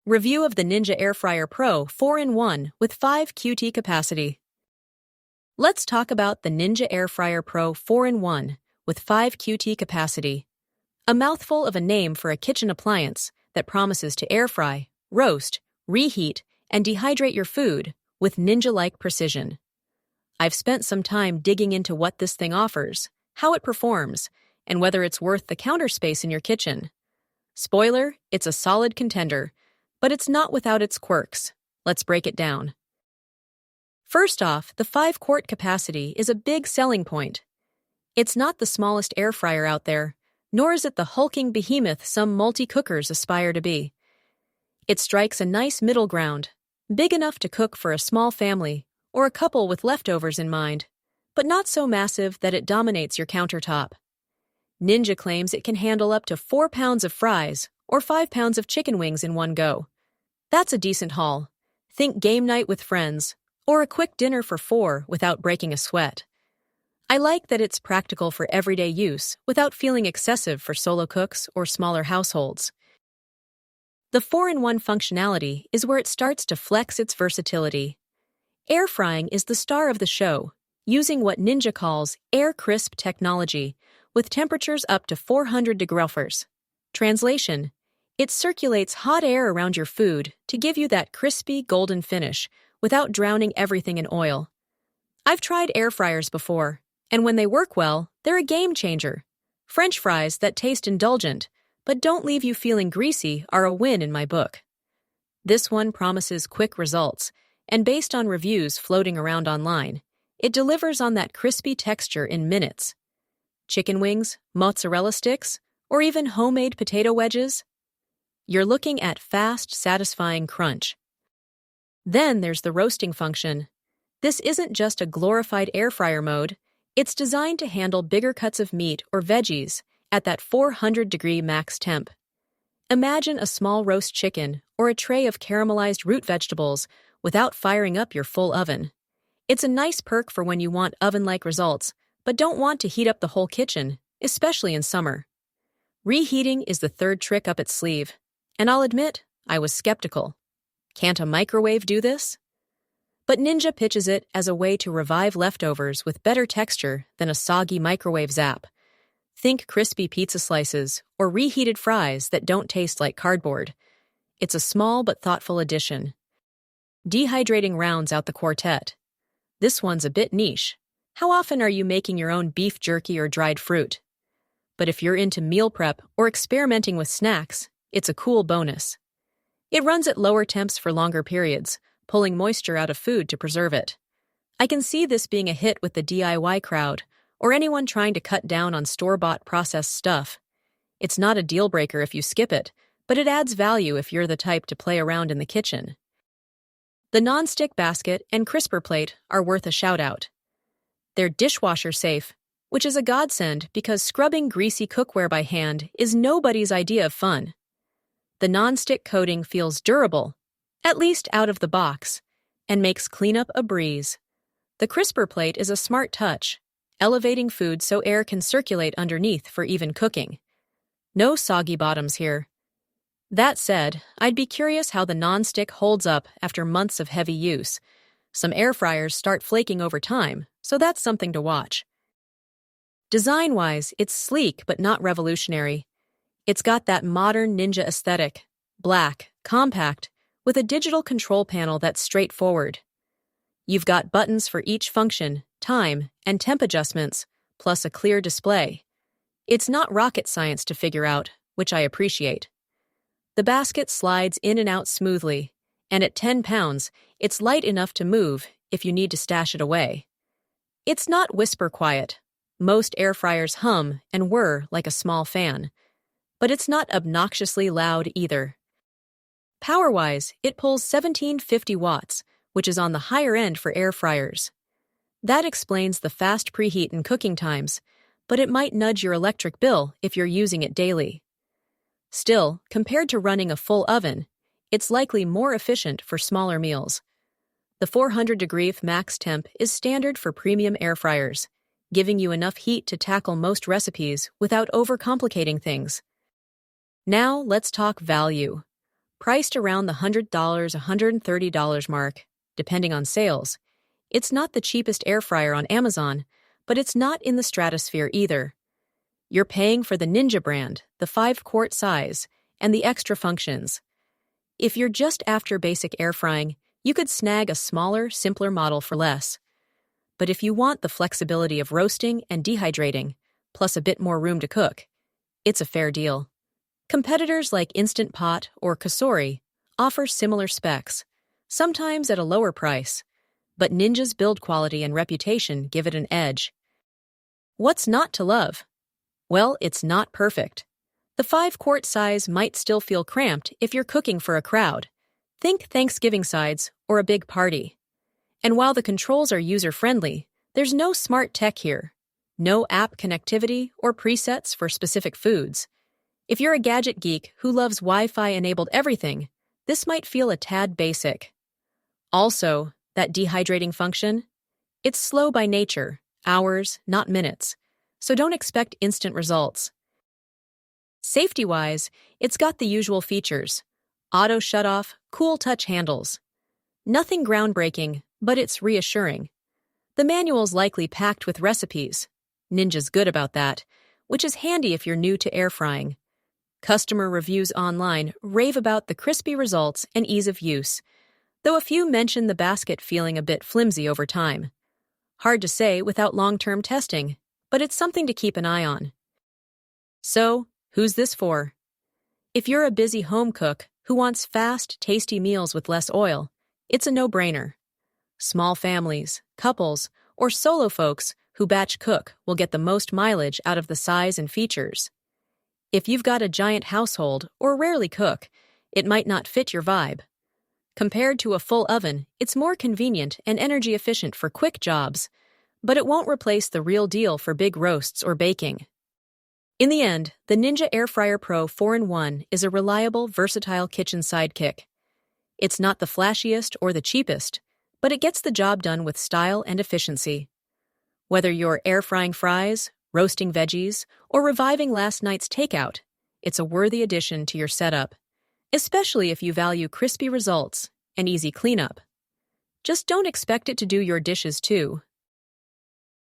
Review of the Ninja Air Fryer Pro 4-in-1 with 5 QT capacity. Let's talk about the Ninja Air Fryer Pro 4-in-1 with 5 QT capacity. A mouthful of a name for a kitchen appliance that promises to air fry, roast, reheat, and dehydrate your food with ninja-like precision. I've spent some time digging into what this thing offers, how it performs, and whether it's worth the counter space in your kitchen. Spoiler, it's a solid contender, but it's not without its quirks. Let's break it down. First off, the 5-quart capacity is a big selling point. It's not the smallest air fryer out there, nor is it the hulking behemoth some multi-cookers aspire to be. It strikes a nice middle ground, big enough to cook for a small family or a couple with leftovers in mind, but not so massive that it dominates your countertop. Ninja claims it can handle up to 4 pounds of fries or 5 pounds of chicken wings in one go. That's a decent haul. Think game night with friends, or a quick dinner for 4 without breaking a sweat. I like that it's practical for everyday use without feeling excessive for solo cooks or smaller households. The 4-in-1 functionality is where it starts to flex its versatility. Air frying is the star of the show, using what Ninja calls air crisp technology, with temperatures up to 400 degrees. Translation: it circulates hot air around your food to give you that crispy, golden finish without drowning everything in oil. I've tried air fryers before, and when they work well, they're a game changer. French fries that taste indulgent but don't leave you feeling greasy are a win in my book. This one promises quick results, and based on reviews floating around online, it delivers on that crispy texture in minutes. Chicken wings, mozzarella sticks, or even homemade potato wedges? You're looking at fast, satisfying crunch. Then there's the roasting function. This isn't just a glorified air fryer mode, it's designed to handle bigger cuts of meat or veggies at that 400-degree max temp. Imagine a small roast chicken or a tray of caramelized root vegetables without firing up your full oven. It's a nice perk for when you want oven-like results, but don't want to heat up the whole kitchen, especially in summer. Reheating is the third trick up its sleeve, and I'll admit, I was skeptical. Can't a microwave do this? But Ninja pitches it as a way to revive leftovers with better texture than a soggy microwave zap. Think crispy pizza slices or reheated fries that don't taste like cardboard. It's a small but thoughtful addition. Dehydrating rounds out the quartet. This one's a bit niche. How often are you making your own beef jerky or dried fruit? But if you're into meal prep or experimenting with snacks, it's a cool bonus. It runs at lower temps for longer periods, pulling moisture out of food to preserve it. I can see this being a hit with the DIY crowd, or anyone trying to cut down on store-bought processed stuff. It's not a deal-breaker if you skip it, but it adds value if you're the type to play around in the kitchen. The Nonstick Basket and Crisper Plate are worth a shout-out. They're dishwasher safe, which is a godsend because scrubbing greasy cookware by hand is nobody's idea of fun. The nonstick coating feels durable, at least out of the box, and makes cleanup a breeze. The Crisper Plate is a smart touch, elevating food so air can circulate underneath for even cooking. No soggy bottoms here. That said, I'd be curious how the nonstick holds up after months of heavy use. Some air fryers start flaking over time, so that's something to watch. Design-wise, it's sleek but not revolutionary. It's got that modern Ninja aesthetic, black, compact, with a digital control panel that's straightforward. You've got buttons for each function, time, and temp adjustments, plus a clear display. It's not rocket science to figure out, which I appreciate. The basket slides in and out smoothly, and at 10 pounds, it's light enough to move if you need to stash it away. It's not whisper quiet. Most air fryers hum and whir like a small fan. But it's not obnoxiously loud either. Power-wise, it pulls 1750 watts, which is on the higher end for air fryers. That explains the fast preheat and cooking times, but it might nudge your electric bill if you're using it daily. Still, compared to running a full oven, it's likely more efficient for smaller meals. The 400-degree max temp is standard for premium air fryers, giving you enough heat to tackle most recipes without overcomplicating things. Now let's talk value. Priced around the $100, $130 mark, depending on sales. It's not the cheapest air fryer on Amazon, but it's not in the stratosphere either. You're paying for the Ninja brand, the 5-quart size, and the extra functions. If you're just after basic air frying, you could snag a smaller, simpler model for less. But if you want the flexibility of roasting and dehydrating, plus a bit more room to cook, it's a fair deal. Competitors like Instant Pot or Kasori offer similar specs, sometimes at a lower price, but Ninja's build quality and reputation give it an edge. What's not to love? Well, it's not perfect. The 5-quart size might still feel cramped if you're cooking for a crowd. Think Thanksgiving sides or a big party. And while the controls are user-friendly, there's no smart tech here. No app connectivity or presets for specific foods. If you're a gadget geek who loves Wi-Fi-enabled everything, this might feel a tad basic. Also, that dehydrating function? It's slow by nature, hours, not minutes, so don't expect instant results. Safety-wise, it's got the usual features. Auto shutoff, cool touch handles. Nothing groundbreaking, but it's reassuring. The manual's likely packed with recipes. Ninja's good about that, which is handy if you're new to air frying. Customer reviews online rave about the crispy results and ease of use, though a few mention the basket feeling a bit flimsy over time. Hard to say without long-term testing, but it's something to keep an eye on. So, who's this for? If you're a busy home cook who wants fast, tasty meals with less oil, it's a no-brainer. Small families, couples, or solo folks who batch cook will get the most mileage out of the size and features. If you've got a giant household or rarely cook, it might not fit your vibe. Compared to a full oven, it's more convenient and energy efficient for quick jobs, but it won't replace the real deal for big roasts or baking. In the end, the Ninja Air Fryer Pro 4-in-1 is a reliable, versatile kitchen sidekick. It's not the flashiest or the cheapest, but it gets the job done with style and efficiency. Whether you're air frying fries, roasting veggies, or reviving last night's takeout, it's a worthy addition to your setup, especially if you value crispy results and easy cleanup. Just don't expect it to do your dishes too.